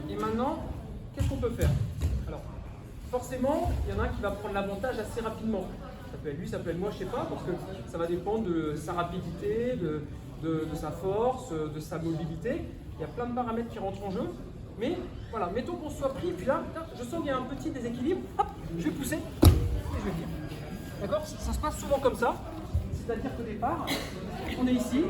Et maintenant, qu'est-ce qu'on peut faire? Alors, forcément, il y en a un qui va prendre l'avantage assez rapidement. Ça peut être lui, ça peut être moi, je ne sais pas, parce que ça va dépendre de sa rapidité, de sa force, de sa mobilité. Il y a plein de paramètres qui rentrent en jeu. Mais voilà, mettons qu'on soit pris, et puis là, je sens qu'il y a un petit déséquilibre, hop, je vais pousser et je vais venir. D'accord? Ça se passe souvent comme ça. C'est-à-dire qu'au départ, on est ici,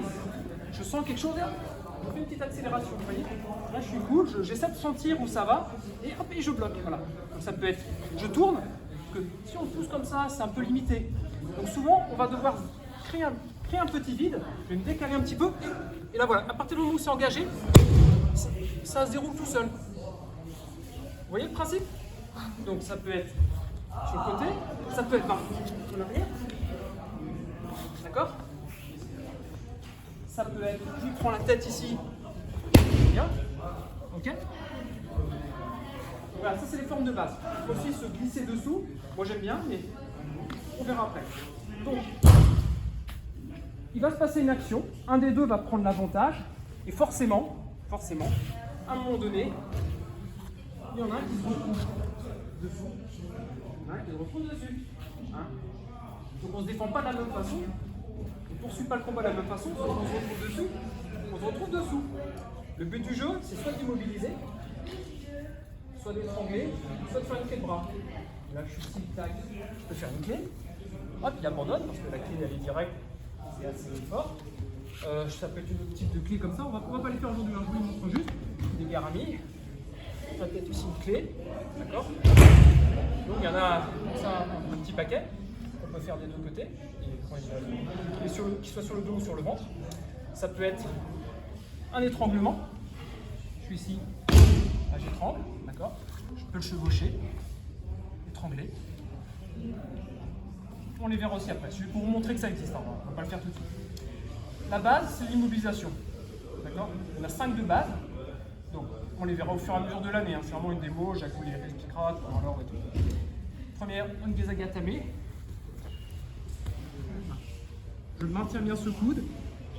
je sens quelque chose, je fais une petite accélération, vous voyez? Là, je suis cool, j'essaie de sentir où ça va, et hop, et je bloque. Voilà. Donc ça peut être, je tourne, parce que si on pousse comme ça, c'est un peu limité. Donc souvent, on va devoir créer un petit vide, je vais me décaler un petit peu, et là voilà, à partir du moment où c'est engagé, ça se déroule tout seul. Vous voyez le principe? Donc ça peut être sur le côté, ça peut être en arrière. D'accord? Ça peut être, je prends la tête ici, bien, ok? Voilà, ça c'est les formes de base. Il faut aussi se glisser dessous. Moi j'aime bien, mais on verra après. Donc, il va se passer une action, un des deux va prendre l'avantage, et forcément, à un moment donné, il y en a un qui se retrouve dessous, il y en a un qui se retrouve dessus. Hein? Donc on ne se défend pas de la même façon, on ne poursuit pas le combat de la même façon, soit on se retrouve dessus, on se retrouve dessous. Le but du jeu, c'est soit d'immobiliser, soit d'étrangler, soit de faire une clé de bras. Là je suis ici, tac, je peux faire une clé, hop, il abandonne parce que la clé elle est directe, c'est assez fort. Ça peut être une autre type de clé comme ça, on va pas les faire aujourd'hui, je vous les montre juste, des garamis. Ça peut être aussi une clé, d'accord? Donc il y en a ça, un petit paquet qu'on peut faire des deux côtés, qui soit sur le dos ou sur le ventre. Ça peut être un étranglement. Je suis ici, là j'étrangle, d'accord? Je peux le chevaucher, étrangler. On les verra aussi après, c'est pour vous montrer que ça existe, on ne va pas le faire tout de suite. La base, c'est l'immobilisation, d'accord? On a 5 de base. Donc, on les verra au fur et à mesure de l'année. Hein. C'est vraiment une démo, Jacques vous les expliquera, alors et tout. Première, Ongezagatame. Je maintiens bien ce coude,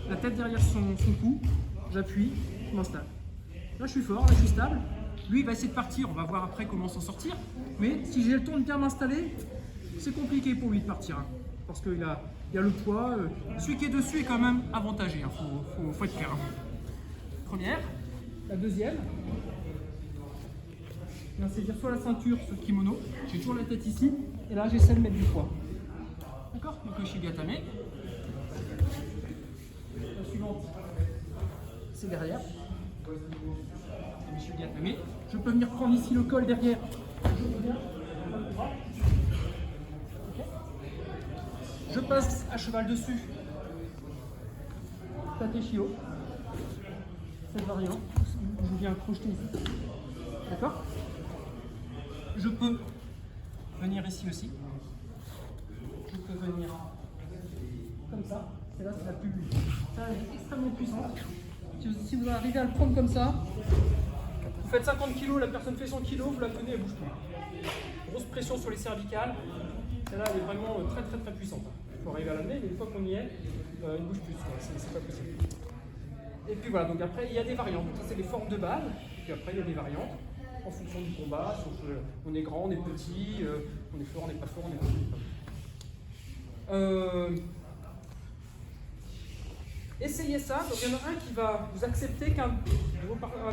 la tête derrière son cou, j'appuie, je m'installe. Là, je suis fort, là, je suis stable. Lui, il va essayer de partir, on va voir après comment s'en sortir. Mais si j'ai le temps de bien m'installer, c'est compliqué pour lui de partir. Hein, parce qu'il a le poids. Celui qui est dessus est quand même avantagé, hein, faut être clair. Hein. Première. La deuxième, c'est-à-dire soit la ceinture, soit le kimono. J'ai toujours la tête ici, et là j'essaie de mettre du poids. D'accord? Donc le shigatame. La suivante, c'est derrière. Le shigatame. Je peux venir prendre ici le col derrière. Je passe à cheval dessus. Tateshio. Cette variante, je viens crocheter ici. D'accord? Je peux venir ici aussi. Je peux venir comme ça. Celle-là, c'est la plus. Ça, elle est extrêmement puissante. Si vous arrivez à le prendre comme ça, vous faites 50 kg, la personne fait 100 kg, vous la tenez, elle bouge plus. Grosse pression sur les cervicales. Celle-là, elle est vraiment très puissante. Il faut arriver à l'amener, mais une fois qu'on y est, elle ne bouge plus. C'est pas possible. Et puis voilà, donc après il y a des variantes. Ça c'est les formes de base, puis après il y a des variantes en fonction du combat. Si on est grand, on est petit, on est fort, on n'est pas fort, on est petit. Essayez ça, donc il y en a un qui va vous accepter qu'un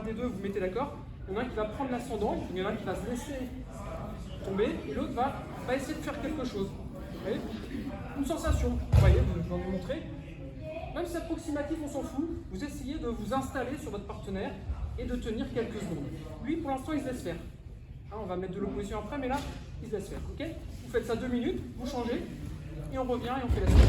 des deux vous mettez d'accord, il y en a un qui va prendre l'ascendant, il y en a un qui va se laisser tomber, et l'autre va essayer de faire quelque chose. Vous voyez? Une sensation, vous voyez, je vais vous montrer. Même si c'est approximatif, on s'en fout, vous essayez de vous installer sur votre partenaire et de tenir quelques secondes. Lui, pour l'instant, il se laisse faire. Hein, on va mettre de l'opposition après, mais là, il se laisse faire. Okay, vous faites ça 2 minutes, vous changez, et on revient et on fait la suite.